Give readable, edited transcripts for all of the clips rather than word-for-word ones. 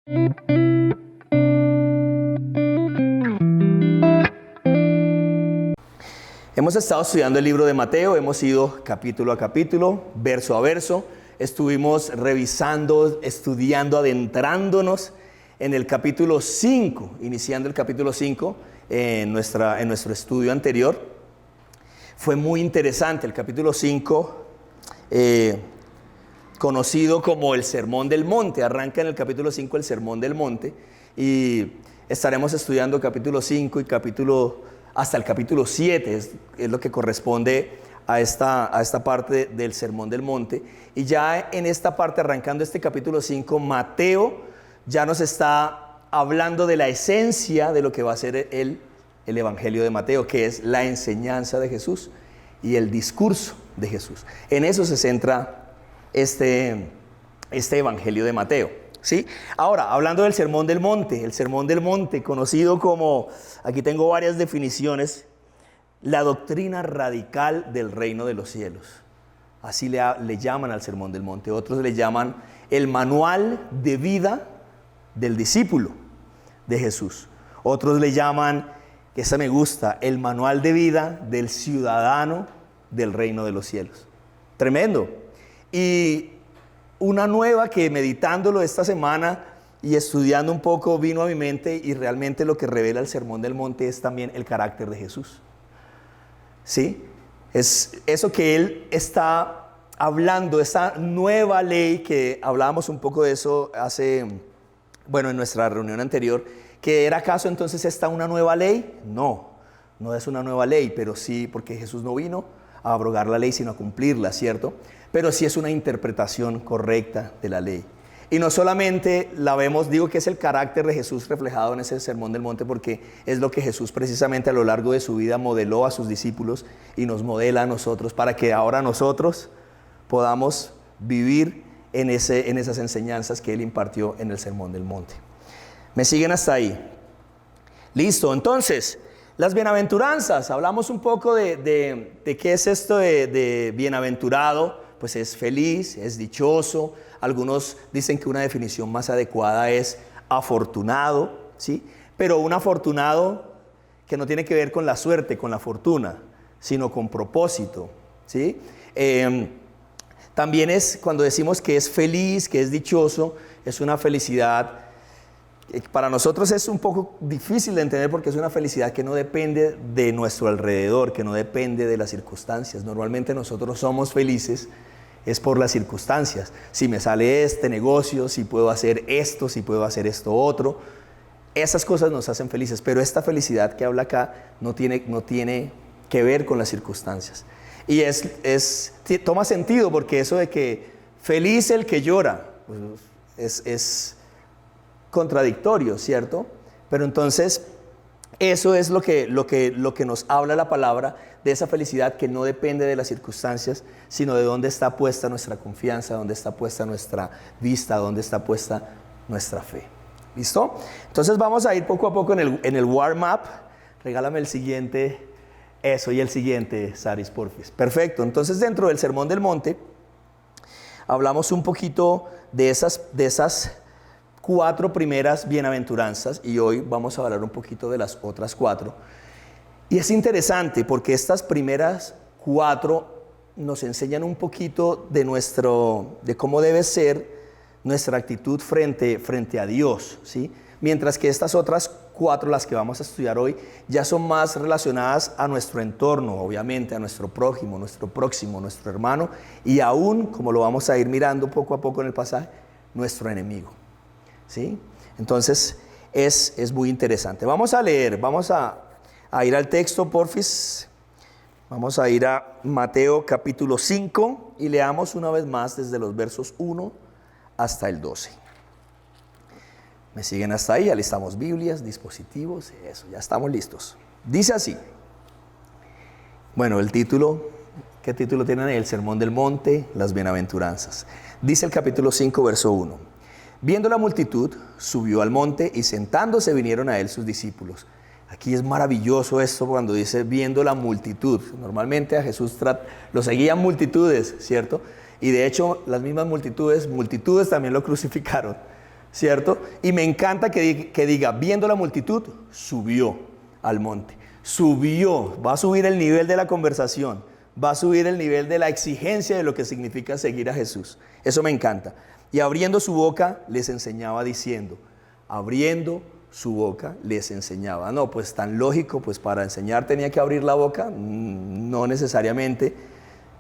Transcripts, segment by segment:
Hemos estado estudiando el libro de Mateo, hemos ido capítulo a capítulo, verso a verso. Estuvimos revisando, estudiando, adentrándonos en el capítulo 5, iniciando el capítulo 5 en nuestro estudio anterior. Fue muy interesante el capítulo 5, conocido como el Sermón del Monte. Arranca en el capítulo 5 el Sermón del Monte y estaremos estudiando capítulo 5 y hasta el capítulo 7, es lo que corresponde a esta parte del Sermón del Monte. Y ya en esta parte, arrancando este capítulo 5, Mateo ya nos está hablando de la esencia de lo que va a ser el Evangelio de Mateo, que es la enseñanza de Jesús y el discurso de Jesús. En eso se centra este Evangelio de Mateo. ¿Sí? Ahora, hablando del Sermón del Monte, el Sermón del Monte, conocido como, aquí tengo varias definiciones, la doctrina radical del reino de los cielos. Así le llaman al Sermón del Monte. Otros le llaman el manual de vida del discípulo de Jesús. Otros le llaman, que esa me gusta, el manual de vida del ciudadano del reino de los cielos. Tremendo. Y una nueva que, meditándolo esta semana y estudiando un poco, vino a mi mente, y realmente lo que revela el Sermón del Monte es también el carácter de Jesús. ¿Sí? Es eso que él está hablando, esa nueva ley, que hablábamos un poco de eso en nuestra reunión anterior, que ¿era acaso entonces esta una nueva ley? No es una nueva ley, pero sí, porque Jesús no vino a abrogar la ley, sino a cumplirla, ¿cierto? Pero sí es una interpretación correcta de la ley. Y no solamente la vemos, digo que es el carácter de Jesús reflejado en ese Sermón del Monte, porque es lo que Jesús precisamente a lo largo de su vida modeló a sus discípulos y nos modela a nosotros, para que ahora nosotros podamos vivir en esas enseñanzas que Él impartió en el Sermón del Monte. ¿Me siguen hasta ahí? Listo, entonces, las bienaventuranzas. Hablamos un poco de qué es esto de bienaventurado. Pues es feliz, es dichoso. Algunos dicen que una definición más adecuada es afortunado, ¿sí? Pero un afortunado que no tiene que ver con la suerte, con la fortuna, sino con propósito, ¿sí? También es, cuando decimos que es feliz, que es dichoso, es una felicidad para nosotros es un poco difícil de entender, porque es una felicidad que no depende de nuestro alrededor, que no depende de las circunstancias. Normalmente nosotros somos felices es por las circunstancias. Si me sale este negocio, si puedo hacer esto, si puedo hacer esto otro, esas cosas nos hacen felices. Pero esta felicidad que habla acá no tiene que ver con las circunstancias. Y toma sentido, porque eso de que feliz el que llora, pues es contradictorio, ¿cierto? Pero entonces eso es lo que nos habla la palabra, de esa felicidad que no depende de las circunstancias, sino de dónde está puesta nuestra confianza, dónde está puesta nuestra vista, dónde está puesta nuestra fe. ¿Listo? Entonces vamos a ir poco a poco en el warm-up. Regálame el siguiente, y el siguiente, Saris, porfis. Perfecto. Entonces, dentro del Sermón del Monte hablamos un poquito de esas 4 primeras bienaventuranzas, y hoy vamos a hablar un poquito de las otras 4. Y es interesante porque estas primeras 4 nos enseñan un poquito de cómo debe ser nuestra actitud frente a Dios, ¿sí? Mientras que estas otras 4, las que vamos a estudiar hoy, ya son más relacionadas a nuestro entorno, obviamente, a nuestro prójimo, nuestro próximo, nuestro hermano, y aún, como lo vamos a ir mirando poco a poco en el pasaje, nuestro enemigo, ¿sí? Entonces es muy interesante. Vamos a leer, vamos a ir al texto, porfis. Vamos a ir a Mateo capítulo 5 y leamos una vez más desde los versos 1 hasta el 12. ¿Me siguen hasta ahí? Alistamos Biblias, dispositivos, eso, ya estamos listos. Dice así. Bueno, el título, ¿qué título tienen ahí? El Sermón del Monte, las bienaventuranzas. Dice el capítulo 5, verso 1. Viendo la multitud, subió al monte y sentándose vinieron a él sus discípulos. Aquí es maravilloso esto cuando dice viendo la multitud. Normalmente a Jesús lo seguían multitudes, ¿cierto? Y de hecho las mismas multitudes también lo crucificaron. ¿cierto? Y me encanta que diga, viendo la multitud, subió al monte. Subió, va a subir el nivel de la conversación, va a subir el nivel de la exigencia de lo que significa seguir a Jesús. Eso me encanta. Y abriendo su boca, les enseñaba diciendo, abriendo su boca, les enseñaba. No, pues tan lógico, pues para enseñar tenía que abrir la boca. No necesariamente.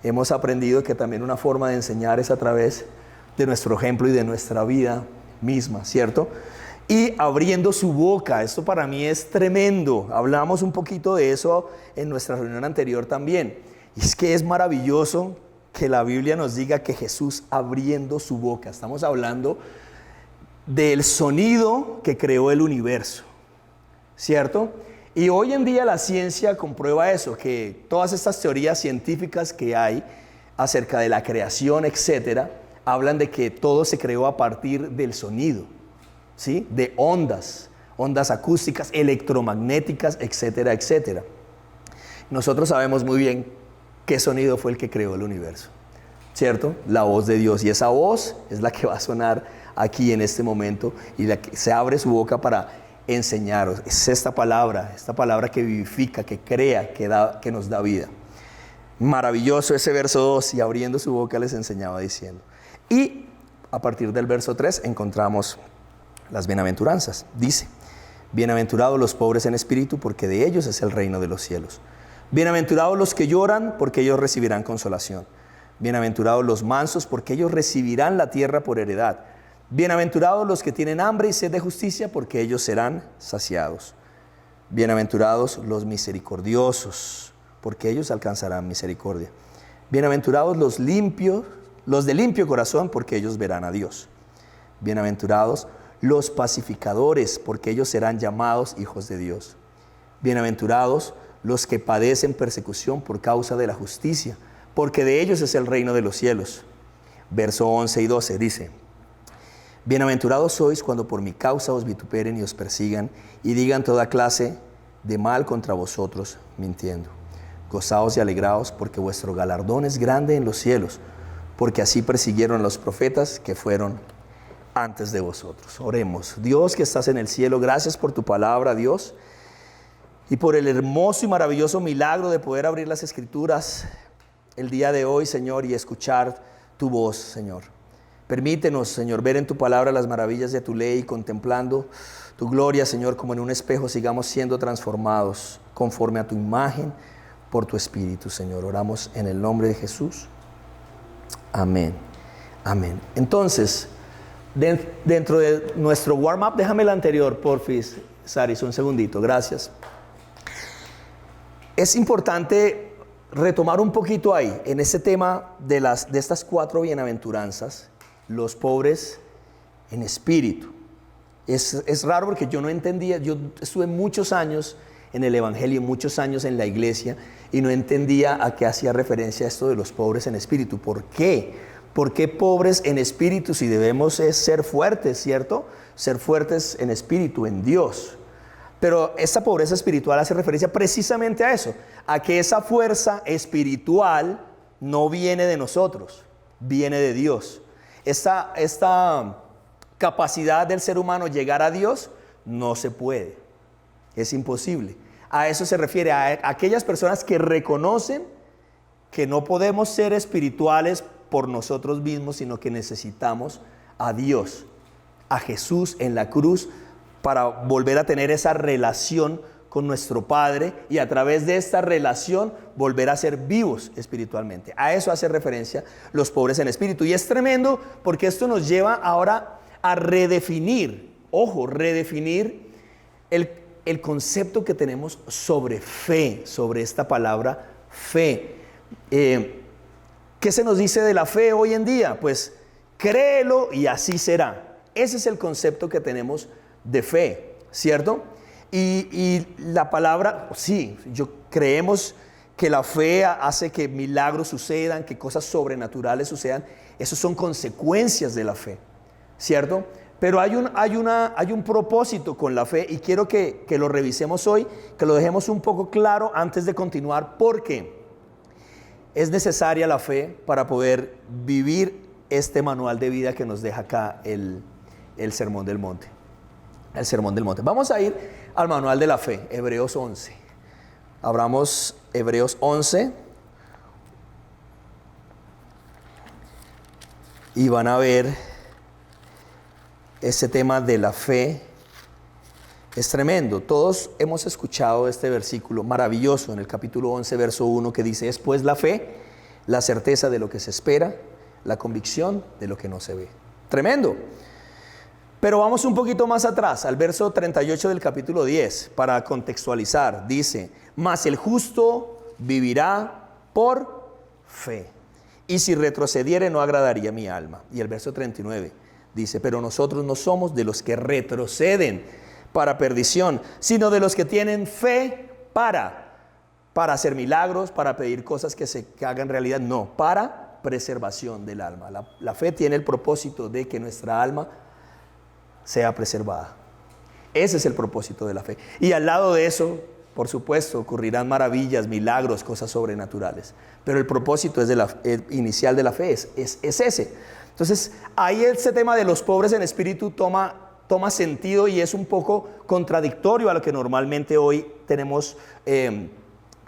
Hemos aprendido que también una forma de enseñar es a través de nuestro ejemplo y de nuestra vida misma, ¿cierto? Y abriendo su boca, esto para mí es tremendo. Hablamos un poquito de eso en nuestra reunión anterior también. Y es que es maravilloso que la Biblia nos diga que Jesús abriendo su boca. Estamos hablando del sonido que creó el universo, ¿cierto? Y hoy en día la ciencia comprueba eso, que todas estas teorías científicas que hay acerca de la creación, etcétera, hablan de que todo se creó a partir del sonido, ¿sí? De ondas acústicas, electromagnéticas, etcétera, etcétera. Nosotros sabemos muy bien qué sonido fue el que creó el universo, ¿cierto? La voz de Dios, y esa voz es la que va a sonar aquí en este momento, y la que se abre su boca para enseñaros. Es esta palabra que vivifica, que crea, que nos da vida. Maravilloso ese verso 2, y abriendo su boca les enseñaba diciendo. Y a partir del verso 3 encontramos las bienaventuranzas. Dice, bienaventurados los pobres en espíritu, porque de ellos es el reino de los cielos. Bienaventurados los que lloran, porque ellos recibirán consolación. Bienaventurados los mansos, porque ellos recibirán la tierra por heredad. Bienaventurados los que tienen hambre y sed de justicia, porque ellos serán saciados. Bienaventurados los misericordiosos, porque ellos alcanzarán misericordia. Bienaventurados los limpios, los de limpio corazón, porque ellos verán a Dios. Bienaventurados los pacificadores, porque ellos serán llamados hijos de Dios. Bienaventurados los que padecen persecución por causa de la justicia, porque de ellos es el reino de los cielos. Verso 11 y 12 dice, bienaventurados sois cuando por mi causa os vituperen y os persigan y digan toda clase de mal contra vosotros, mintiendo. Gozaos y alegraos, porque vuestro galardón es grande en los cielos, porque así persiguieron a los profetas que fueron antes de vosotros. Oremos. Dios que estás en el cielo, gracias por tu palabra, Dios, y por el hermoso y maravilloso milagro de poder abrir las Escrituras el día de hoy, Señor, y escuchar tu voz, Señor. Permítenos, Señor, ver en tu palabra las maravillas de tu ley, contemplando tu gloria, Señor, como en un espejo, sigamos siendo transformados conforme a tu imagen por tu Espíritu, Señor. Oramos en el nombre de Jesús. Amén. Amén. Entonces, dentro de nuestro warm-up, déjame el anterior, porfis, Saris, un segundito, gracias. Es importante retomar un poquito ahí, en ese tema de estas 4 bienaventuranzas, los pobres en espíritu. Es raro porque yo no entendía, yo estuve muchos años en el Evangelio, muchos años en la iglesia, y no entendía a qué hacía referencia esto de los pobres en espíritu. ¿Por qué? ¿Por qué pobres en espíritu si debemos ser fuertes, ¿cierto? Ser fuertes en espíritu, en Dios. Pero esta pobreza espiritual hace referencia precisamente a eso, a que esa fuerza espiritual no viene de nosotros, viene de Dios. Esta capacidad del ser humano llegar a Dios no se puede, es imposible. A eso se refiere, a aquellas personas que reconocen que no podemos ser espirituales por nosotros mismos, sino que necesitamos a Dios, a Jesús en la cruz, para volver a tener esa relación con nuestro Padre y a través de esta relación volver a ser vivos espiritualmente. A eso hace referencia los pobres en espíritu. Y es tremendo porque esto nos lleva ahora a redefinir, redefinir el concepto que tenemos sobre fe, sobre esta palabra fe. ¿Qué se nos dice de la fe hoy en día? Pues créelo y así será. Ese es el concepto que tenemos de fe, ¿cierto? Y la palabra, sí, creemos que la fe hace que milagros sucedan, que cosas sobrenaturales sucedan. Esos son consecuencias de la fe, ¿cierto? Pero hay un propósito con la fe y quiero que lo revisemos hoy, que lo dejemos un poco claro antes de continuar, porque es necesaria la fe para poder vivir este manual de vida que nos deja acá el el Sermón del Monte. El Sermón del Monte. Vamos a ir al manual de la fe, Hebreos 11. Abramos Hebreos 11 y van a ver ese tema de la fe. Es tremendo. Todos hemos escuchado este versículo maravilloso en el capítulo 11, verso 1, que dice: es pues la fe, la certeza de lo que se espera, la convicción de lo que no se ve. Tremendo. Pero vamos un poquito más atrás, al verso 38 del capítulo 10, para contextualizar. Dice: mas el justo vivirá por fe, y si retrocediere no agradaría mi alma. Y el verso 39 dice: pero nosotros no somos de los que retroceden para perdición, sino de los que tienen fe para hacer milagros, para pedir cosas que se hagan realidad. No, para preservación del alma. La fe tiene el propósito de que nuestra alma sea preservada. Ese es el propósito de la fe. Y al lado de eso, por supuesto, ocurrirán maravillas, milagros, cosas sobrenaturales. Pero el propósito el inicial de la fe es ese. Entonces, ahí ese tema de los pobres en espíritu toma sentido y es un poco contradictorio a lo que normalmente hoy tenemos,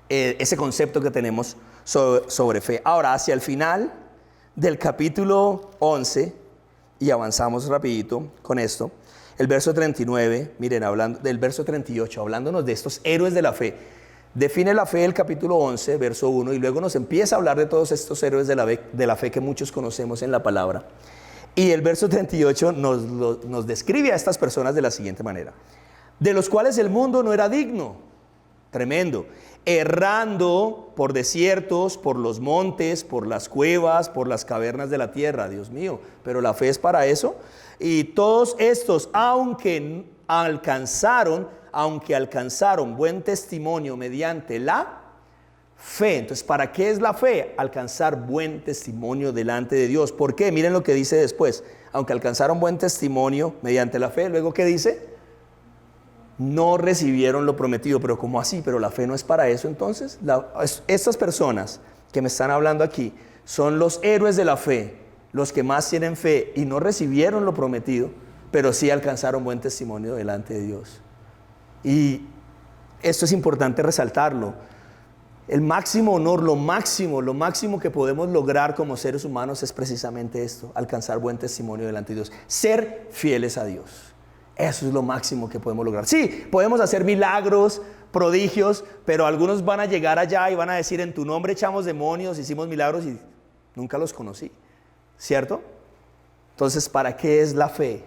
ese concepto que tenemos sobre fe. Ahora, hacia el final del capítulo 11, y avanzamos rapidito con esto, el verso 39, miren, hablando del verso 38, hablándonos de estos héroes de la fe. Define la fe el capítulo 11, verso 1, y luego nos empieza a hablar de todos estos héroes de la fe que muchos conocemos en la palabra. Y el verso 38 nos describe a estas personas de la siguiente manera: de los cuales el mundo no era digno. Tremendo. Errando por desiertos, por los montes, por las cuevas, por las cavernas de la tierra. Dios mío, pero la fe es para eso. Y todos estos, aunque alcanzaron buen testimonio mediante la fe. Entonces, ¿para qué es la fe? Alcanzar buen testimonio delante de Dios. ¿Por qué? Miren lo que dice después. Aunque alcanzaron buen testimonio mediante la fe, luego ¿qué dice? No recibieron lo prometido. Pero ¿cómo así? Pero la fe no es para eso. Entonces, estas personas que me están hablando aquí son los héroes de la fe, los que más tienen fe y no recibieron lo prometido, pero sí alcanzaron buen testimonio delante de Dios. Y esto es importante resaltarlo. El máximo honor, lo máximo que podemos lograr como seres humanos es precisamente esto: alcanzar buen testimonio delante de Dios, ser fieles a Dios. Eso es lo máximo que podemos lograr. Sí, podemos hacer milagros, prodigios, pero algunos van a llegar allá y van a decir: en tu nombre echamos demonios, hicimos milagros y nunca los conocí, ¿cierto? Entonces, ¿para qué es la fe?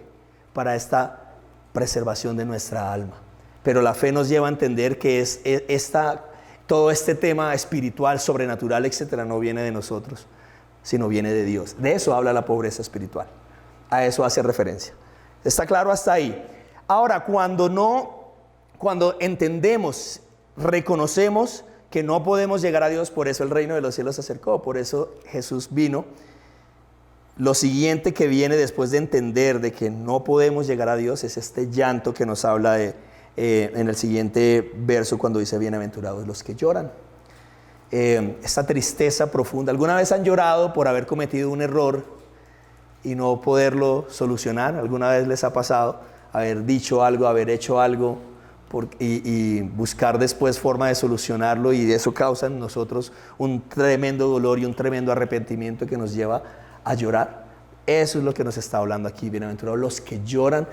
Para esta preservación de nuestra alma. Pero la fe nos lleva a entender que todo este tema espiritual, sobrenatural, etcétera, no viene de nosotros, sino viene de Dios. De eso habla la pobreza espiritual. A eso hace referencia. ¿Está claro hasta ahí? Ahora, cuando entendemos, reconocemos que no podemos llegar a Dios, por eso el reino de los cielos se acercó, por eso Jesús vino. Lo siguiente que viene después de entender de que no podemos llegar a Dios es este llanto que nos habla en el siguiente verso, cuando dice: bienaventurados los que lloran. Esta tristeza profunda. ¿Alguna vez han llorado por haber cometido un error y no poderlo solucionar? ¿Alguna vez les ha pasado haber dicho algo, haber hecho algo y buscar después forma de solucionarlo, y eso causa en nosotros un tremendo dolor y un tremendo arrepentimiento que nos lleva a llorar? Eso es lo que nos está hablando aquí: bienaventurados los que lloran,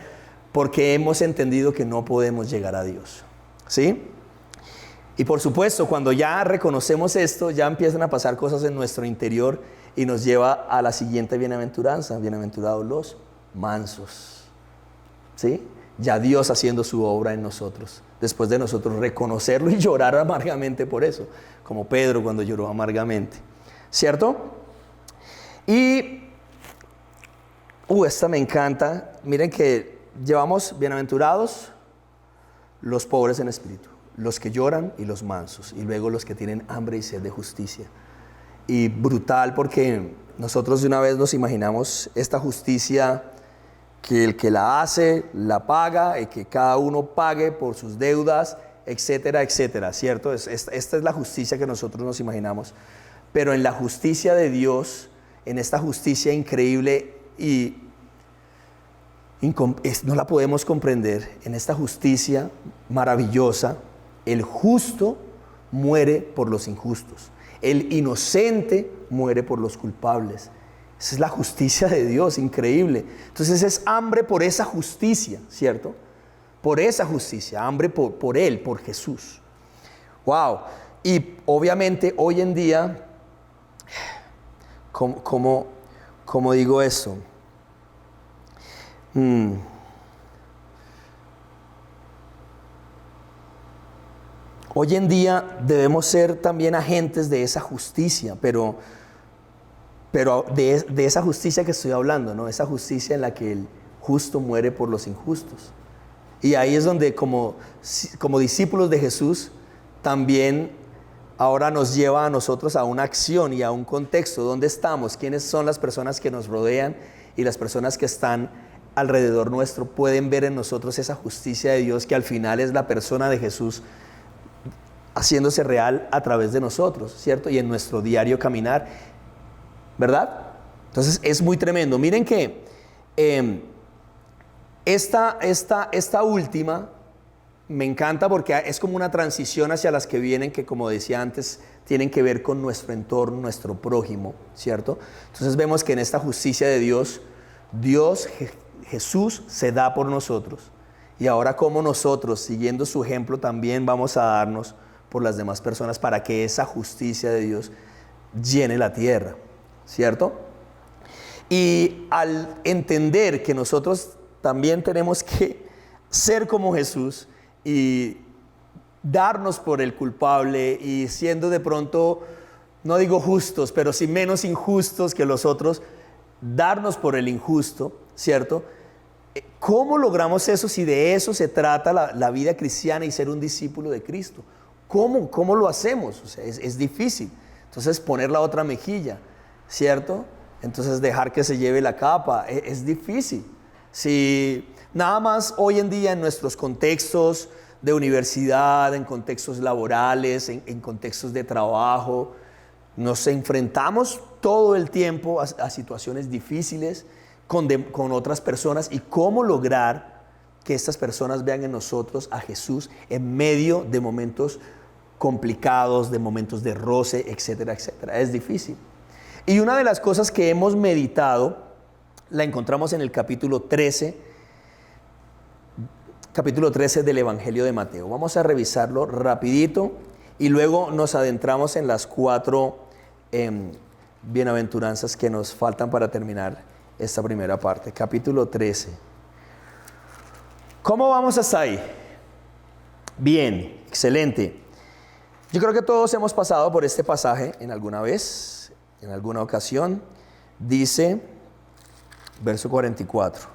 porque hemos entendido que no podemos llegar a Dios, ¿sí? Y por supuesto, cuando ya reconocemos esto, ya empiezan a pasar cosas en nuestro interior y nos lleva a la siguiente bienaventuranza: bienaventurados los mansos, ¿sí? Ya Dios haciendo su obra en nosotros, después de nosotros reconocerlo y llorar amargamente por eso, como Pedro cuando lloró amargamente, ¿cierto? Y esta me encanta. Miren que llevamos bienaventurados los pobres en espíritu, los que lloran y los mansos, y luego los que tienen hambre y sed de justicia. Y brutal, porque nosotros de una vez nos imaginamos esta justicia, que el que la hace, la paga, y que cada uno pague por sus deudas, etcétera, etcétera, ¿cierto? Esta es la justicia que nosotros nos imaginamos. Pero en la justicia de Dios, en esta justicia increíble y no la podemos comprender. En esta justicia maravillosa, el justo muere por los injustos. El inocente muere por los culpables. Esa es la justicia de Dios, increíble. Entonces es hambre por esa justicia, ¿cierto? Por esa justicia, hambre por Él, por Jesús. ¡Wow! Y obviamente hoy en día, ¿cómo digo esto? Hoy en día debemos ser también agentes de esa justicia, pero de esa justicia que estoy hablando, ¿no? Esa justicia en la que el justo muere por los injustos. Y ahí es donde como discípulos de Jesús también ahora nos lleva a nosotros a una acción y a un contexto. ¿Dónde estamos? ¿Quiénes son las personas que nos rodean? Y las personas que están alrededor nuestro pueden ver en nosotros esa justicia de Dios, que al final es la persona de Jesús haciéndose real a través de nosotros, ¿cierto? Y en nuestro diario caminar, ¿verdad? Entonces es muy tremendo. Miren que esta última me encanta porque es como una transición hacia las que vienen, que como decía antes, tienen que ver con nuestro entorno, nuestro prójimo, ¿cierto? Entonces vemos que en esta justicia de Dios, Jesús se da por nosotros. Y ahora como nosotros, siguiendo su ejemplo, también vamos a darnos por las demás personas para que esa justicia de Dios llene la tierra, ¿cierto? Y al entender que nosotros también tenemos que ser como Jesús y darnos por el culpable y siendo de pronto, no digo justos, pero sí menos injustos que los otros, darnos por el injusto, ¿cierto? ¿Cómo logramos eso si de eso se trata la vida cristiana y ser un discípulo de Cristo? ¿Cómo lo hacemos? O sea, es difícil. Entonces poner la otra mejilla, ¿cierto? Entonces dejar que se lleve la capa, es difícil. Si nada más hoy en día en nuestros contextos de universidad, en contextos laborales, en contextos de trabajo, nos enfrentamos todo el tiempo a situaciones difíciles con otras personas, y cómo lograr que estas personas vean en nosotros a Jesús en medio de momentos complicados, de momentos de roce, etcétera, etcétera. Es difícil. Y una de las cosas que hemos meditado la encontramos en el capítulo 13 del Evangelio de Mateo. Vamos a revisarlo rapidito y luego nos adentramos en las 4 bienaventuranzas que nos faltan para terminar esta primera parte. Capítulo 13. ¿Cómo vamos hasta ahí? Bien, excelente. Yo creo que todos hemos pasado por este pasaje en alguna vez, en alguna ocasión. Dice, verso 44,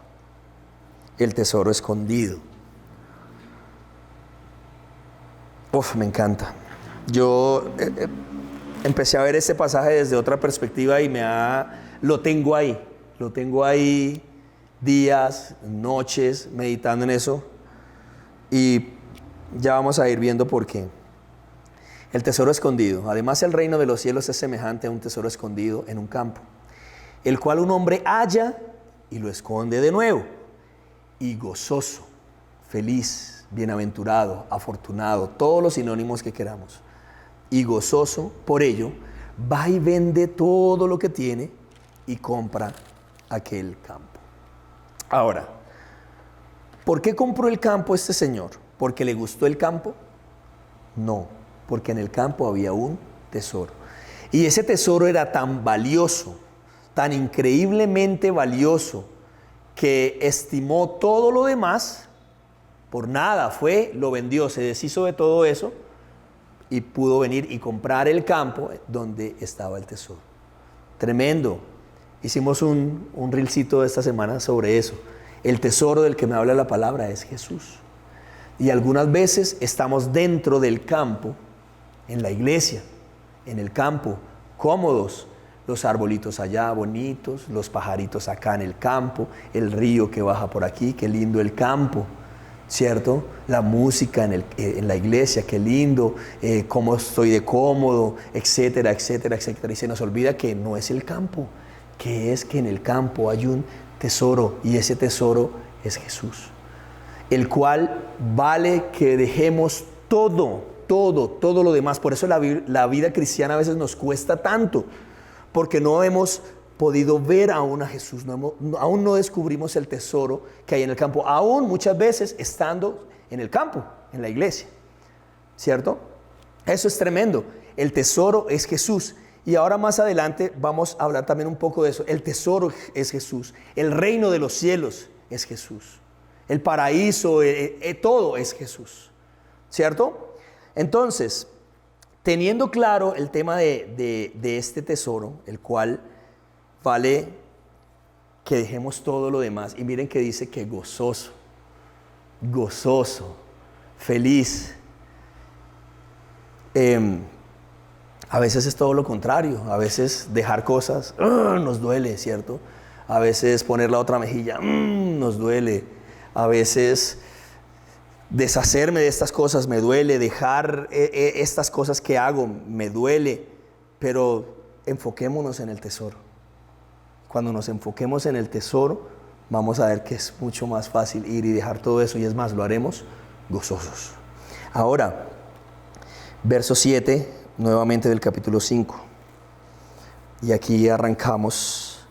el tesoro escondido. Me encanta. Yo empecé a ver este pasaje desde otra perspectiva y lo tengo ahí días, noches meditando en eso, y ya vamos a ir viendo por qué. El tesoro escondido. Además, el reino de los cielos es semejante a un tesoro escondido en un campo, el cual un hombre halla y lo esconde de nuevo, y gozoso, feliz, bienaventurado, afortunado, todos los sinónimos que queramos, y gozoso por ello, va y vende todo lo que tiene y compra aquel campo. Ahora, ¿por qué compró el campo este señor? ¿Porque le gustó el campo? No, porque en el campo había un tesoro. Y ese tesoro era tan valioso, tan increíblemente valioso, que estimó todo lo demás por nada. Lo vendió, se deshizo de todo eso y pudo venir y comprar el campo donde estaba el tesoro. Tremendo. Hicimos un reelcito esta semana sobre eso. El tesoro del que me habla la palabra es Jesús. Y algunas veces estamos dentro del campo, en la iglesia, en el campo, cómodos. Los arbolitos allá bonitos, los pajaritos acá en el campo, el río que baja por aquí, qué lindo el campo, ¿cierto? La música en la iglesia, qué lindo, cómo estoy de cómodo, etcétera, etcétera, etcétera. Y se nos olvida que no es el campo, que es que en el campo hay un tesoro, y ese tesoro es Jesús, el cual vale que dejemos todo lo demás. Por eso la vida cristiana a veces nos cuesta tanto, porque no hemos podido ver aún a Jesús, aún no descubrimos el tesoro que hay en el campo, aún muchas veces estando en el campo, en la iglesia, ¿cierto? Eso es tremendo. El tesoro es Jesús. Y ahora más adelante vamos a hablar también un poco de eso. El tesoro es Jesús. El reino de los cielos es Jesús. El paraíso, todo es Jesús, ¿cierto? Entonces, teniendo claro el tema de este tesoro, el cual vale que dejemos todo lo demás. Y miren que dice que gozoso, feliz. A veces es todo lo contrario. A veces dejar cosas nos duele, ¿cierto? A veces poner la otra mejilla nos duele. A veces deshacerme de estas cosas me duele. Dejar estas cosas que hago me duele. Pero enfoquémonos en el tesoro. Cuando nos enfoquemos en el tesoro, vamos a ver que es mucho más fácil ir y dejar todo eso. Y es más, lo haremos gozosos. Ahora, verso 7, nuevamente del capítulo 5. Y aquí arrancamos.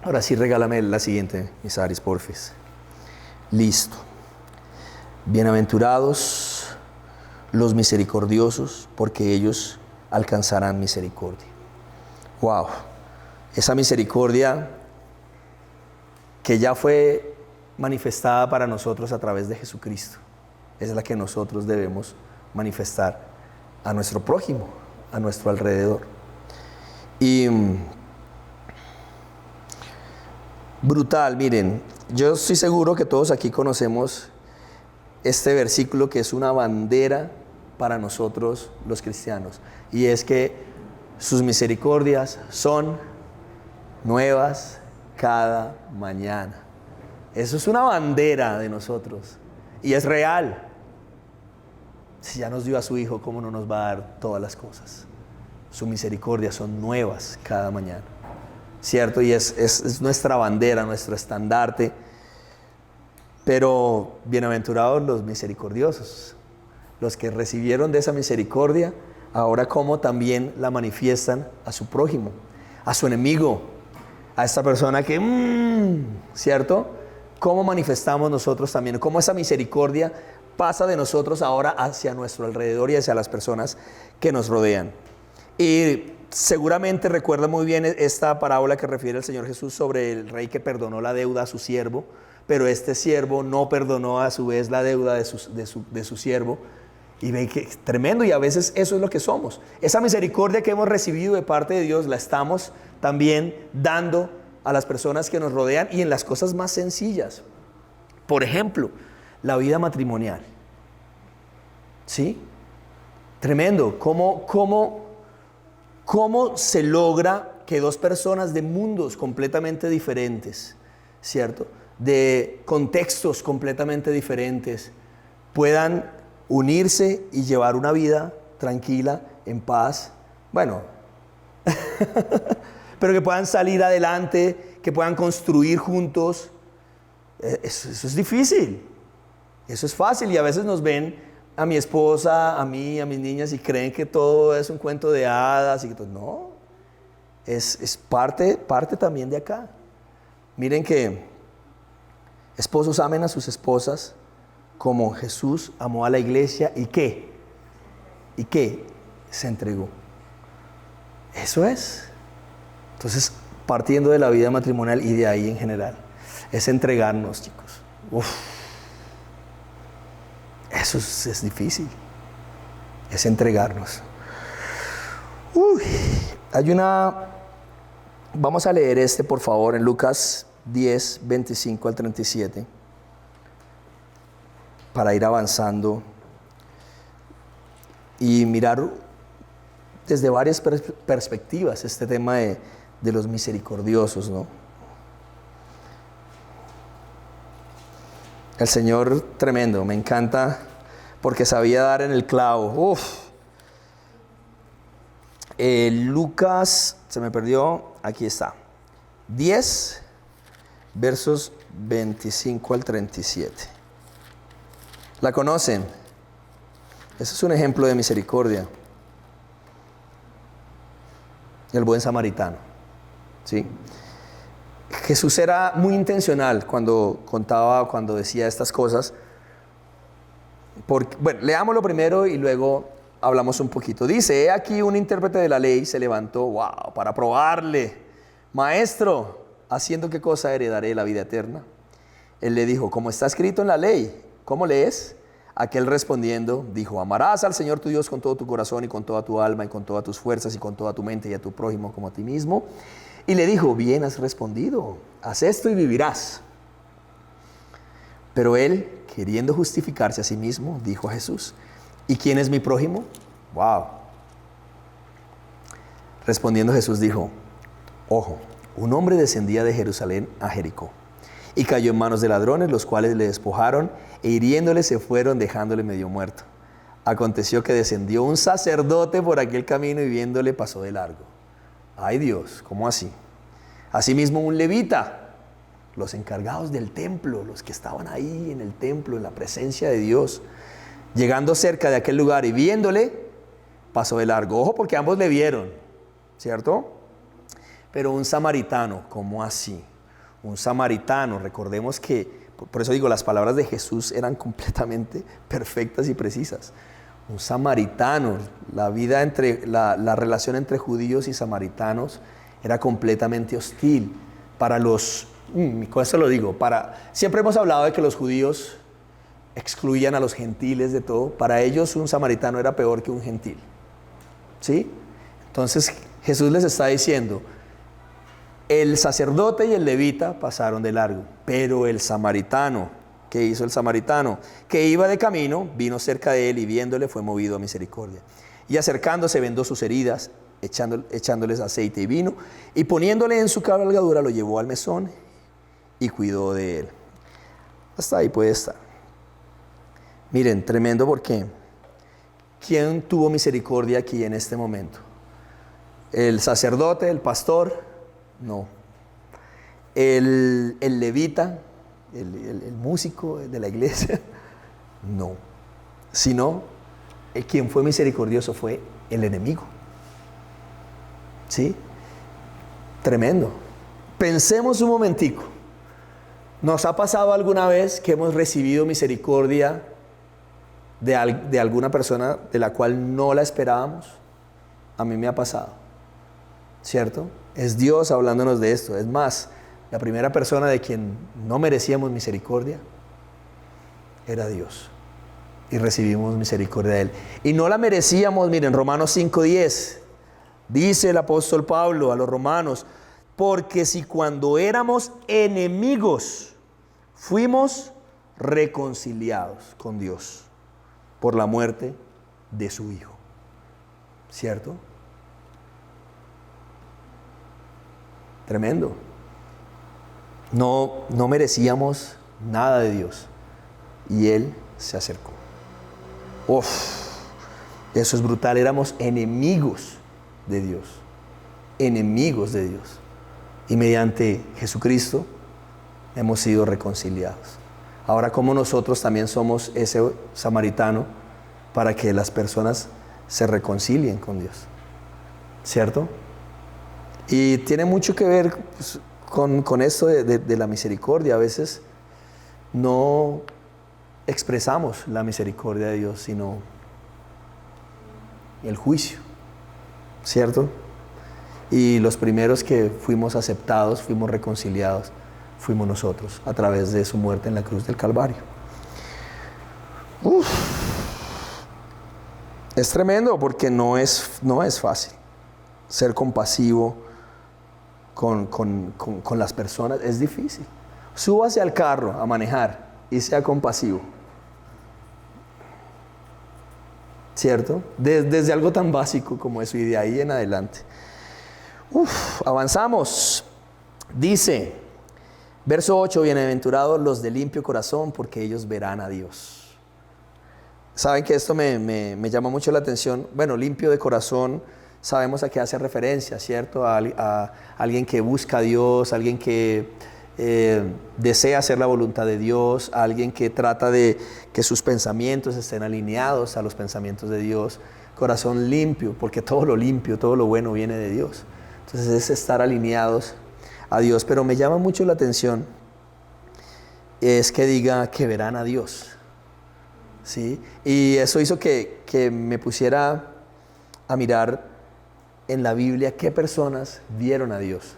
Ahora sí, regálame la siguiente, Misaris, porfis. Listo. Bienaventurados los misericordiosos, porque ellos alcanzarán misericordia. Wow. Esa misericordia que ya fue manifestada para nosotros a través de Jesucristo, es la que nosotros debemos manifestar a nuestro prójimo, a nuestro alrededor. Y brutal, miren, yo estoy seguro que todos aquí conocemos este versículo que es una bandera para nosotros los cristianos, y es que sus misericordias son nuevas cada mañana. Eso es una bandera de nosotros y es real. Si ya nos dio a su Hijo, ¿cómo no nos va a dar todas las cosas? Sus misericordias son nuevas cada mañana, ¿cierto? Y es nuestra bandera, nuestro estandarte. Pero bienaventurados los misericordiosos, los que recibieron de esa misericordia, ahora cómo también la manifiestan a su prójimo, a su enemigo, a esta persona que, ¿cierto? ¿Cómo manifestamos nosotros también? ¿Cómo esa misericordia pasa de nosotros ahora hacia nuestro alrededor y hacia las personas que nos rodean? Y seguramente recuerda muy bien esta parábola que refiere el Señor Jesús sobre el rey que perdonó la deuda a su siervo, pero este siervo no perdonó a su vez la deuda de su siervo. Y ve que es tremendo, y a veces eso es lo que somos. Esa misericordia que hemos recibido de parte de Dios la estamos también dando a las personas que nos rodean y en las cosas más sencillas. Por ejemplo, la vida matrimonial. ¿Sí? Tremendo. ¿Cómo se logra que dos personas de mundos completamente diferentes, ¿cierto? De contextos completamente diferentes, puedan unirse y llevar una vida tranquila, en paz, bueno, pero que puedan salir adelante, que puedan construir juntos? Eso es difícil, eso es fácil, y a veces nos ven a mi esposa, a mí, a mis niñas, y creen que todo es un cuento de hadas, y que todo, no, es parte también de acá. Miren que esposos amen a sus esposas como Jesús amó a la iglesia. ¿Y qué? Se entregó. Eso es. Entonces, partiendo de la vida matrimonial y de ahí en general, es entregarnos, chicos. Eso es difícil. Es entregarnos. Vamos a leer por favor, en Lucas 10, 25 al 37. Para ir avanzando y mirar desde varias perspectivas este tema de los misericordiosos, ¿no? El Señor tremendo, me encanta porque sabía dar en el clavo. Lucas, se me perdió, aquí está. 10, versos 25 al 37. ¿La conocen? Ese es un ejemplo de misericordia. El buen samaritano. ¿Sí? Jesús era muy intencional cuando decía estas cosas. Bueno, leámoslo primero y luego hablamos un poquito. Dice, he aquí un intérprete de la ley se levantó, para probarle. Maestro, ¿haciendo qué cosa heredaré la vida eterna? Él le dijo, como está escrito en la ley, ¿cómo lees? Aquel respondiendo dijo, amarás al Señor tu Dios con todo tu corazón y con toda tu alma y con todas tus fuerzas y con toda tu mente y a tu prójimo como a ti mismo. Y le dijo, bien has respondido, haz esto y vivirás. Pero él, queriendo justificarse a sí mismo, dijo a Jesús, ¿y quién es mi prójimo? Wow. Respondiendo Jesús dijo, ojo, un hombre descendía de Jerusalén a Jericó y cayó en manos de ladrones, los cuales le despojaron e hiriéndole se fueron dejándole medio muerto. Aconteció que descendió un sacerdote por aquel camino y viéndole pasó de largo. Ay Dios, ¿cómo así? Asimismo un levita, los encargados del templo, los que estaban ahí en el templo, en la presencia de Dios, llegando cerca de aquel lugar y viéndole, pasó de largo. Ojo, porque ambos le vieron, ¿cierto? Pero un samaritano, ¿cómo así? Un samaritano, recordemos que, por eso digo, las palabras de Jesús eran completamente perfectas y precisas. Un samaritano, la relación entre judíos y samaritanos era completamente hostil. Con esto lo digo, siempre hemos hablado de que los judíos excluían a los gentiles de todo. Para ellos un samaritano era peor que un gentil. ¿Sí? Entonces Jesús les está diciendo, el sacerdote y el levita pasaron de largo, pero el samaritano, ¿qué hizo el samaritano? Que iba de camino, vino cerca de él y viéndole fue movido a misericordia. Y acercándose vendó sus heridas, echándoles aceite y vino, y poniéndole en su cabalgadura lo llevó al mesón y cuidó de él. Hasta ahí puede estar. Miren, tremendo, porque ¿quién tuvo misericordia aquí en este momento? ¿El sacerdote, el pastor? No. ¿El levita, el músico de la iglesia? No. Sino, quien fue misericordioso fue el enemigo. ¿Sí? Tremendo. Pensemos un momentico. ¿Nos ha pasado alguna vez que hemos recibido misericordia de alguna persona de la cual no la esperábamos? A mí me ha pasado, ¿cierto? Es Dios hablándonos de esto. Es más, la primera persona de quien no merecíamos misericordia era Dios. Y recibimos misericordia de Él. Y no la merecíamos, miren, Romanos 5:10. Dice el apóstol Pablo a los romanos, porque si cuando éramos enemigos fuimos reconciliados con Dios por la muerte de su Hijo. ¿Cierto? Tremendo. No merecíamos nada de Dios y Él se acercó. Uf, eso es brutal. Éramos enemigos de Dios, enemigos de Dios, y mediante Jesucristo hemos sido reconciliados. Ahora, ¿cómo nosotros también somos ese samaritano para que las personas se reconcilien con Dios? ¿Cierto? Y tiene mucho que ver, pues, con esto de la misericordia. A veces no expresamos la misericordia de Dios, sino el juicio, ¿cierto? Y los primeros que fuimos aceptados, fuimos reconciliados, fuimos nosotros, a través de su muerte en la cruz del Calvario. Es tremendo, porque no es fácil ser compasivo con las personas. Es difícil. Súbase al carro a manejar y sea compasivo, ¿cierto? Desde algo tan básico como eso y de ahí en adelante. Avanzamos. Dice, verso 8, bienaventurados los de limpio corazón, porque ellos verán a Dios. Saben que esto me llama mucho la atención. Bueno, limpio de corazón, sabemos a qué hace referencia, ¿cierto? A alguien que busca a Dios, alguien que desea hacer la voluntad de Dios, alguien que trata de que sus pensamientos estén alineados a los pensamientos de Dios, corazón limpio, porque todo lo limpio, todo lo bueno viene de Dios. Entonces es estar alineados a Dios, pero me llama mucho la atención es que diga que verán a Dios, ¿sí? Y eso hizo que me pusiera a mirar en la Biblia qué personas vieron a Dios.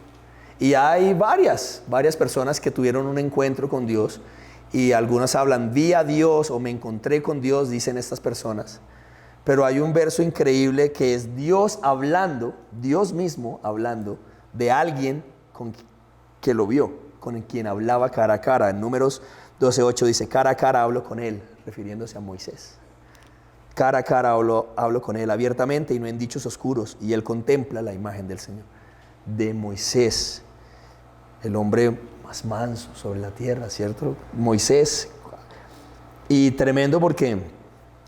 Y hay varias personas que tuvieron un encuentro con Dios, y algunas hablan, vi a Dios o me encontré con Dios, dicen estas personas. Pero hay un verso increíble que es Dios hablando, Dios mismo hablando de alguien que lo vio, con quien hablaba cara a cara. En Números 12:8 dice, cara a cara hablo con él, refiriéndose a Moisés. Cara a cara hablo con él abiertamente y no en dichos oscuros, y él contempla la imagen del Señor. De Moisés, el hombre más manso sobre la tierra, ¿cierto? Moisés. Y tremendo porque,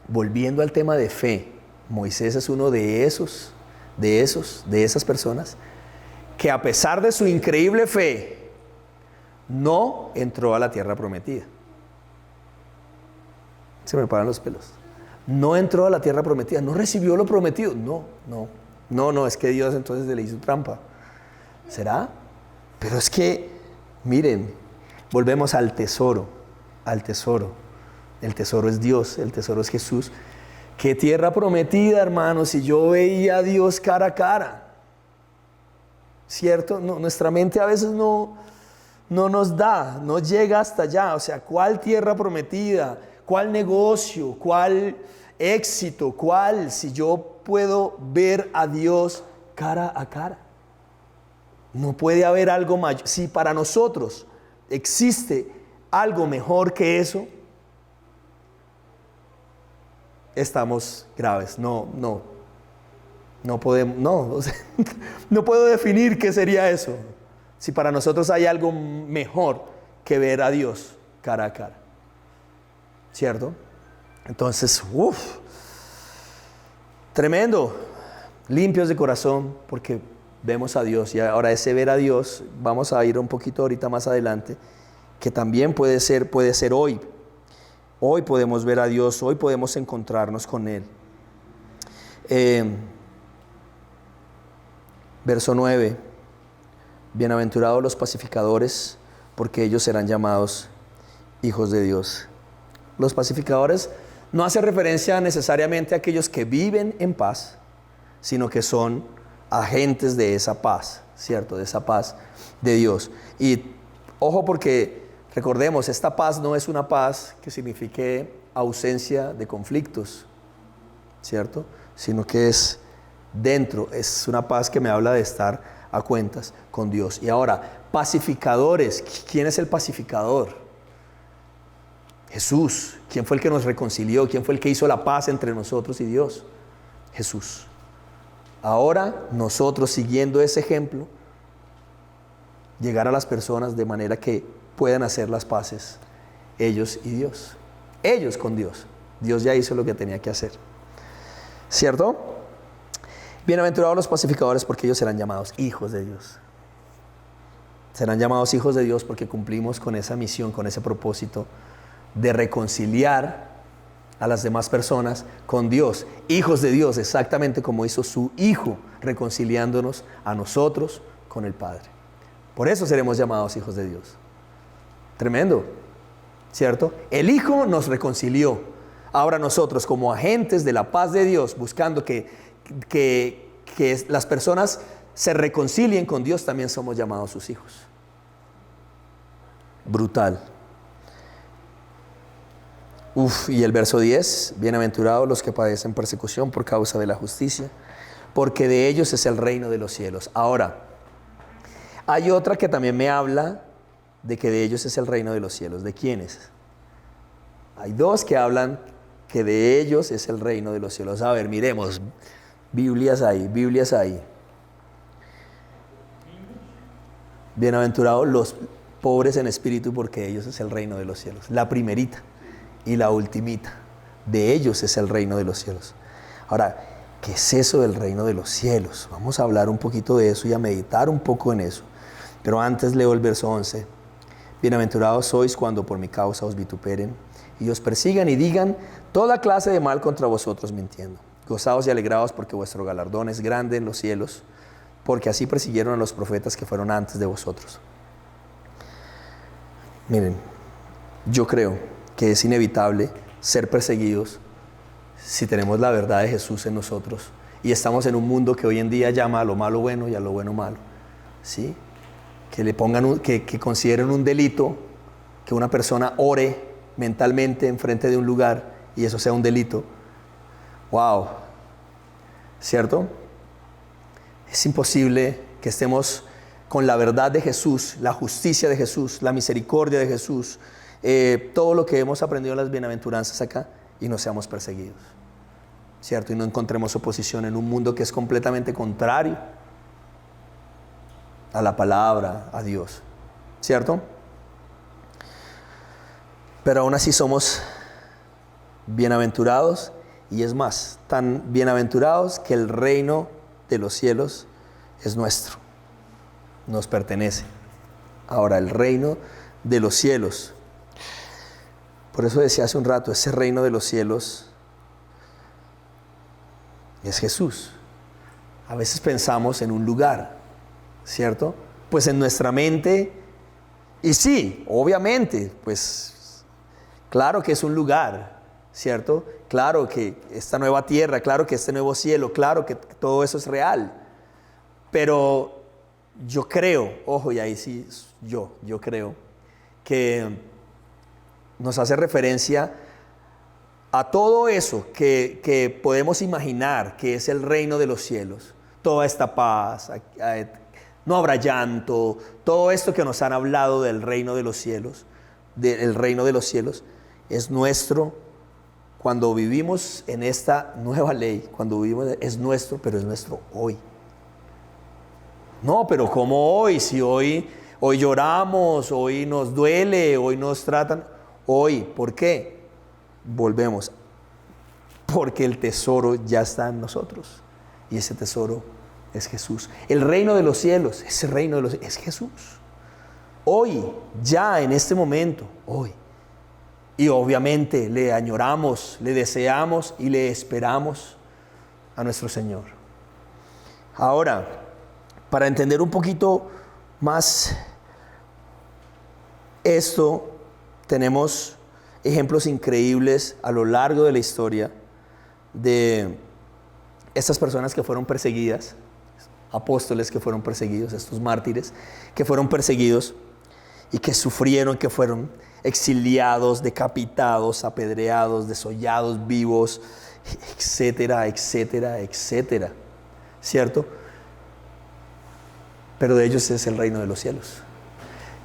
volviendo al tema de fe, Moisés es uno de esas personas que a pesar de su increíble fe, no entró a la tierra prometida. Se me paran los pelos. No entró a la tierra prometida, no recibió lo prometido. No, es que Dios entonces le hizo trampa. ¿Será? Pero es que, miren, volvemos al tesoro. El tesoro es Dios, el tesoro es Jesús. ¿Qué tierra prometida, hermanos? Si yo veía a Dios cara a cara. ¿Cierto? No, nuestra mente a veces no llega hasta allá. O sea, ¿cuál tierra prometida? ¿Cuál negocio? ¿Cuál éxito? ¿Cuál? Si yo puedo ver a Dios cara a cara. No puede haber algo mayor. Si para nosotros existe algo mejor que eso, estamos graves. No podemos, o sea, no puedo definir qué sería eso. Si para nosotros hay algo mejor que ver a Dios cara a cara. ¿Cierto? Entonces, tremendo. Limpios de corazón porque vemos a Dios. Y ahora ese ver a Dios, vamos a ir un poquito ahorita más adelante, que también puede ser hoy. Hoy podemos ver a Dios, hoy podemos encontrarnos con Él. Verso 9. Bienaventurados los pacificadores, porque ellos serán llamados hijos de Dios. Los pacificadores no hace referencia necesariamente a aquellos que viven en paz, sino que son agentes de esa paz, ¿cierto? De esa paz de Dios. Y ojo, porque recordemos, esta paz no es una paz que signifique ausencia de conflictos, ¿cierto? Sino que es dentro, es una paz que me habla de estar a cuentas con Dios. Y ahora, pacificadores, ¿quién es el pacificador? Jesús. ¿Quién fue el que nos reconcilió? ¿Quién fue el que hizo la paz entre nosotros y Dios? Jesús. Ahora nosotros, siguiendo ese ejemplo, llegar a las personas de manera que puedan hacer las paces ellos y Dios. Ellos con Dios. Dios ya hizo lo que tenía que hacer. ¿Cierto? Bienaventurados los pacificadores, porque ellos serán llamados hijos de Dios. Serán llamados hijos de Dios porque cumplimos con esa misión, con ese propósito de reconciliar a las demás personas con Dios. Hijos de Dios, exactamente como hizo su Hijo, reconciliándonos a nosotros con el Padre. Por eso seremos llamados hijos de Dios. Tremendo, ¿cierto? El Hijo nos reconcilió. Ahora nosotros, como agentes de la paz de Dios, buscando que las personas se reconcilien con Dios, también somos llamados sus hijos. Brutal. Y el verso 10, bienaventurados los que padecen persecución por causa de la justicia, porque de ellos es el reino de los cielos. Ahora, hay otra que también me habla de que de ellos es el reino de los cielos. ¿De quiénes? Hay dos que hablan que de ellos es el reino de los cielos. A ver, miremos, Biblias ahí. Bienaventurados los pobres en espíritu, porque de ellos es el reino de los cielos. La primerita y la ultimita, de ellos es el reino de los cielos. Ahora, ¿qué es eso del reino de los cielos? Vamos a hablar un poquito de eso y a meditar un poco en eso. Pero antes leo el verso 11. Bienaventurados sois cuando por mi causa os vituperen y os persigan y digan toda clase de mal contra vosotros mintiendo. Gozaos y alegraos porque vuestro galardón es grande en los cielos, porque así persiguieron a los profetas que fueron antes de vosotros. Miren, yo creo que es inevitable ser perseguidos si tenemos la verdad de Jesús en nosotros y estamos en un mundo que hoy en día llama a lo malo bueno y a lo bueno malo, ¿sí? Que le pongan que consideren un delito que una persona ore mentalmente enfrente de un lugar y eso sea un delito. Wow, ¿cierto? Es imposible que estemos con la verdad de Jesús, la justicia de Jesús, la misericordia de Jesús, todo lo que hemos aprendido en las bienaventuranzas acá y no seamos perseguidos, ¿cierto? Y no encontremos oposición en un mundo que es completamente contrario a la palabra, a Dios, ¿cierto? Pero aún así somos bienaventurados y es más, tan bienaventurados que el reino de los cielos es nuestro, nos pertenece. Ahora, el reino de los cielos, por eso decía hace un rato, ese reino de los cielos es Jesús. A veces pensamos en un lugar, ¿cierto? Pues en nuestra mente, y sí, obviamente, pues claro que es un lugar, ¿cierto? Claro que esta nueva tierra, claro que este nuevo cielo, claro que todo eso es real. Pero yo creo, ojo, y ahí sí, yo creo que nos hace referencia a todo eso que podemos imaginar que es el reino de los cielos. Toda esta paz, no habrá llanto, todo esto que nos han hablado del reino de los cielos, del reino de los cielos, es nuestro. Cuando vivimos en esta nueva ley, cuando vivimos, es nuestro, pero es nuestro hoy. No, pero ¿cómo hoy? Si hoy lloramos, hoy nos duele, hoy nos tratan. Hoy, ¿por qué? Volvemos. Porque el tesoro ya está en nosotros. Y ese tesoro es Jesús. El reino de los cielos, ese reino de los cielos, es Jesús. Hoy, ya en este momento, hoy. Y obviamente le añoramos, le deseamos y le esperamos a nuestro Señor. Ahora, para entender un poquito más esto, tenemos ejemplos increíbles a lo largo de la historia de estas personas que fueron perseguidas, apóstoles que fueron perseguidos, estos mártires que fueron perseguidos y que sufrieron, que fueron exiliados, decapitados, apedreados, desollados vivos, etcétera, etcétera, etcétera, ¿cierto? Pero de ellos es el reino de los cielos.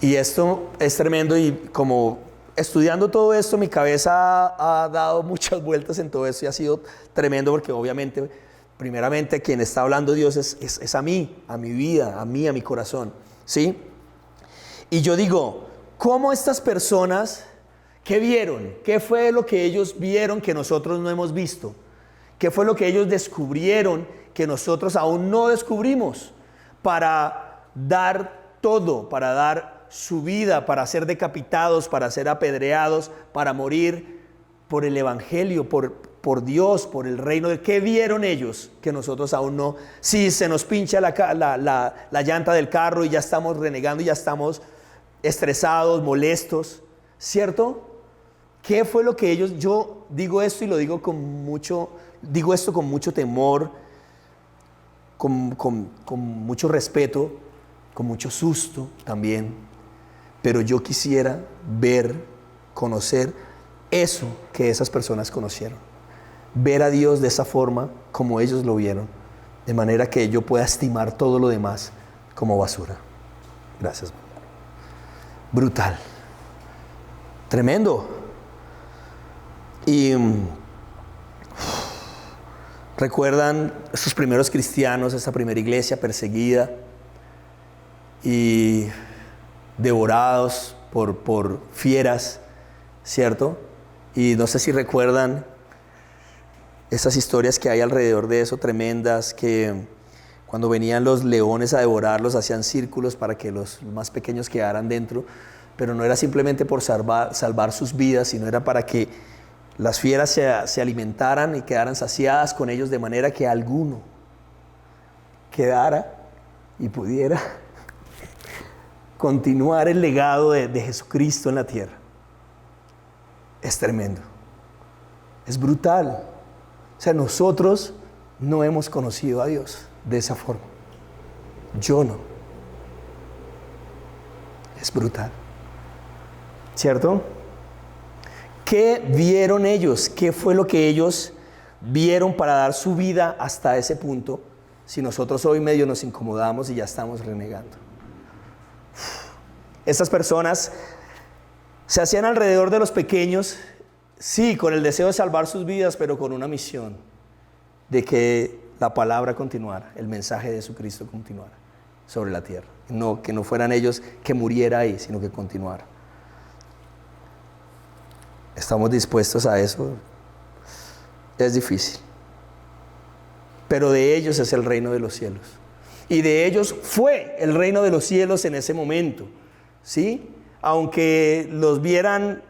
Y esto es tremendo y como estudiando todo esto, mi cabeza ha dado muchas vueltas en todo esto y ha sido tremendo porque obviamente, primeramente, quien está hablando Dios es a mí, a mi vida, a mí, a mi corazón, ¿sí? Y yo digo, ¿cómo estas personas, qué vieron? ¿Qué fue lo que ellos vieron que nosotros no hemos visto? ¿Qué fue lo que ellos descubrieron que nosotros aún no descubrimos? Para dar todo, para dar su vida, para ser decapitados, para ser apedreados, para morir por el Evangelio, por Dios, por el reino de... ¿Qué vieron ellos que nosotros aún no? Si se nos pincha la llanta del carro y ya estamos renegando, ya estamos estresados, molestos, ¿cierto? ¿Qué fue lo que ellos... Yo digo esto y lo digo digo esto con mucho temor, con mucho respeto, con mucho susto también, pero yo quisiera ver, conocer eso que esas personas conocieron, ver a Dios de esa forma como ellos lo vieron, de manera que yo pueda estimar todo lo demás como basura. Gracias. Brutal, tremendo. Y recuerdan estos primeros cristianos, esta primera iglesia perseguida y devorados por fieras, ¿cierto? Y no sé si recuerdan esas historias que hay alrededor de eso, tremendas, que cuando venían los leones a devorarlos hacían círculos para que los más pequeños quedaran dentro, pero no era simplemente por salvar sus vidas, sino era para que las fieras se alimentaran y quedaran saciadas con ellos, de manera que alguno quedara y pudiera continuar el legado de Jesucristo en la tierra. Es tremendo, es brutal. O sea, nosotros no hemos conocido a Dios de esa forma. Yo no. Es brutal, ¿cierto? ¿Qué vieron ellos? ¿Qué fue lo que ellos vieron para dar su vida hasta ese punto? Si nosotros hoy medio nos incomodamos y ya estamos renegando. Estas personas se hacían alrededor de los pequeños, sí, con el deseo de salvar sus vidas, pero con una misión de que la palabra continuara, el mensaje de Jesucristo continuara sobre la tierra. No, que no fueran ellos que muriera ahí, sino que continuara. ¿Estamos dispuestos a eso? Es difícil. Pero de ellos es el reino de los cielos. Y de ellos fue el reino de los cielos en ese momento. ¿Sí? Aunque los vieran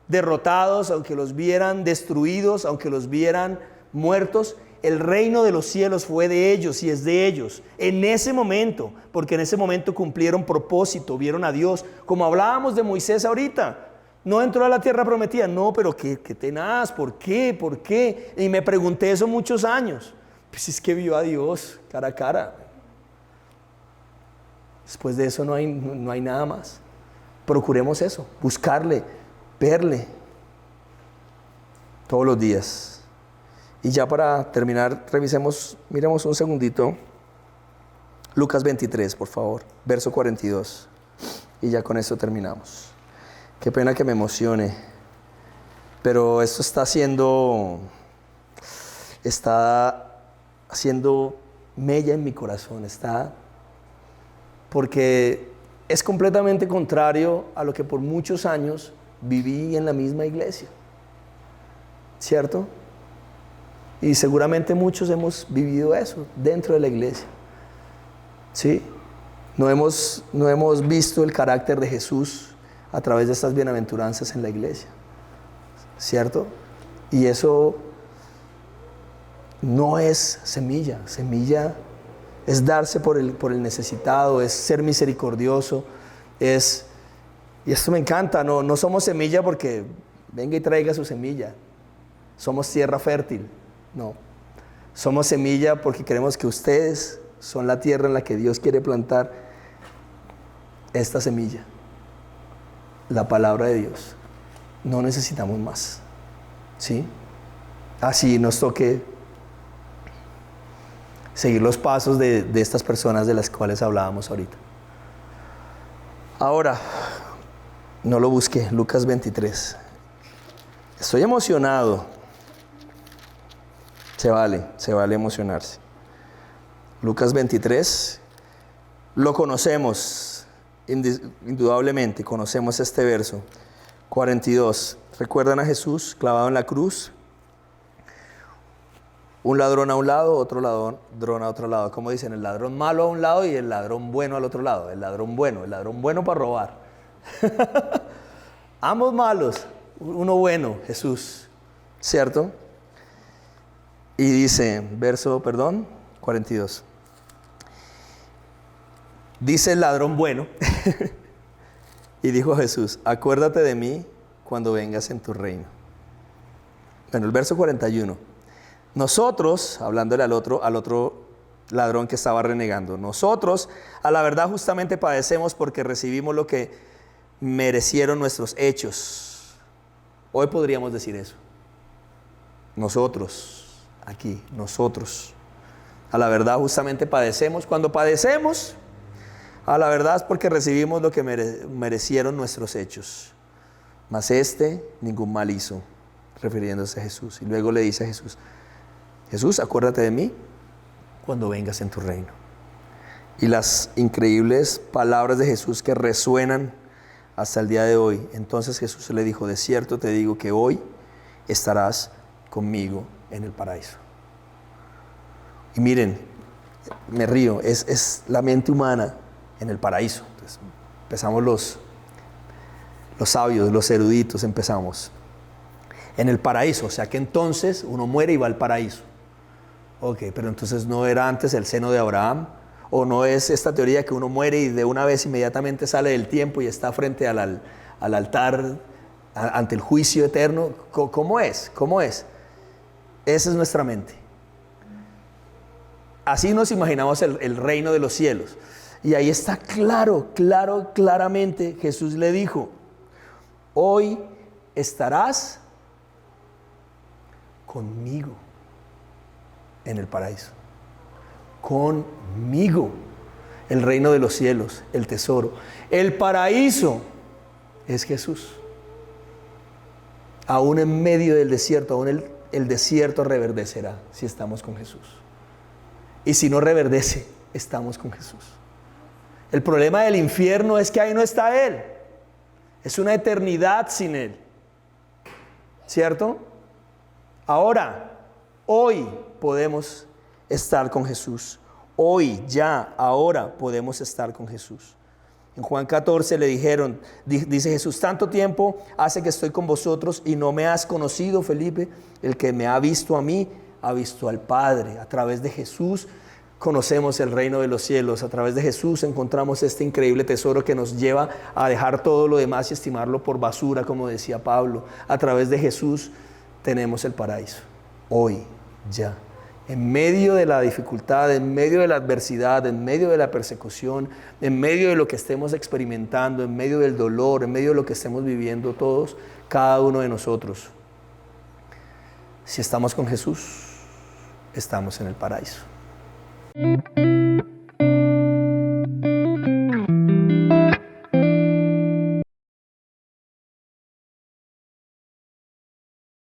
derrotados, aunque los vieran destruidos, aunque los vieran muertos, el reino de los cielos fue de ellos y es de ellos en ese momento, porque en ese momento cumplieron propósito, vieron a Dios, como hablábamos de Moisés ahorita. No entró a la tierra prometida, no, pero qué tenaz, ¿por qué? ¿Por qué? Y me pregunté eso muchos años. Pues es que vio a Dios cara a cara. Después de eso no hay nada más. Procuremos eso, buscarle, verle todos los días. Y ya para terminar, miremos un segundito Lucas 23, por favor, verso 42. Y ya con esto terminamos. Qué pena que me emocione, pero esto está haciendo mella en mi corazón, porque es completamente contrario a lo que por muchos años viví en la misma iglesia, ¿cierto? Y seguramente muchos hemos vivido eso dentro de la iglesia, ¿sí? No hemos visto el carácter de Jesús a través de estas bienaventuranzas en la iglesia, ¿cierto? Y eso no es semilla. Semilla es darse por el necesitado, es ser misericordioso, y esto me encanta, no somos semilla porque venga y traiga su semilla, somos tierra fértil, no, somos semilla porque queremos que ustedes son la tierra en la que Dios quiere plantar esta semilla, la palabra de Dios. No necesitamos más, ¿sí? Así nos toque seguir los pasos de estas personas de las cuales hablábamos ahorita. Ahora, no lo busqué, Lucas 23. Estoy emocionado. Se vale emocionarse. Lucas 23, lo conocemos, indudablemente, conocemos este verso. 42, ¿recuerdan a Jesús clavado en la cruz? Un ladrón a un lado, otro ladrón a otro lado. Como dicen, el ladrón malo a un lado y el ladrón bueno al otro lado. El ladrón bueno para robar. Ambos malos, uno bueno, Jesús, ¿cierto? Y dice, 42. Dice el ladrón bueno, y dijo Jesús, acuérdate de mí cuando vengas en tu reino. Bueno, el verso 41. Nosotros, hablándole al otro ladrón que estaba renegando, nosotros a la verdad justamente padecemos porque recibimos lo que merecieron nuestros hechos. Hoy podríamos decir eso. Nosotros, aquí, nosotros. A la verdad justamente padecemos. Cuando padecemos, a la verdad es porque recibimos lo que merecieron nuestros hechos. Mas ningún mal hizo, refiriéndose a Jesús. Y luego le dice a Jesús, Jesús, acuérdate de mí cuando vengas en tu reino. Y las increíbles palabras de Jesús que resuenan hasta el día de hoy. Entonces Jesús le dijo, de cierto te digo que hoy estarás conmigo en el paraíso. Y miren, me río, es la mente humana en el paraíso. Entonces, empezamos los sabios, los eruditos, empezamos. En el paraíso, o sea que entonces uno muere y va al paraíso. Ok, pero entonces no era antes el seno de Abraham, o no es esta teoría que uno muere y de una vez inmediatamente sale del tiempo y está frente al altar, ante el juicio eterno. ¿Cómo es? ¿Cómo es? Esa es nuestra mente. Así nos imaginamos el reino de los cielos. Y ahí está claramente Jesús le dijo: hoy estarás conmigo en el paraíso. Conmigo. El reino de los cielos, el tesoro. El paraíso es Jesús. Aún en medio del desierto, aún el desierto reverdecerá si estamos con Jesús. Y si no reverdece, estamos con Jesús. El problema del infierno es que ahí no está Él. Es una eternidad sin Él. ¿Cierto? Ahora, hoy podemos estar con Jesús. Hoy, ya, ahora podemos estar con Jesús. En Juan 14 le dijeron, dice Jesús: tanto tiempo hace que estoy con vosotros y no me has conocido, Felipe. El que me ha visto a mí, ha visto al Padre. A través de Jesús conocemos el reino de los cielos. A través de Jesús encontramos este increíble tesoro que nos lleva a dejar todo lo demás y estimarlo por basura, como decía Pablo. A través de Jesús tenemos el paraíso. Hoy, ya. En medio de la dificultad, en medio de la adversidad, en medio de la persecución, en medio de lo que estemos experimentando, en medio del dolor, en medio de lo que estemos viviendo todos, cada uno de nosotros, si estamos con Jesús, estamos en el paraíso.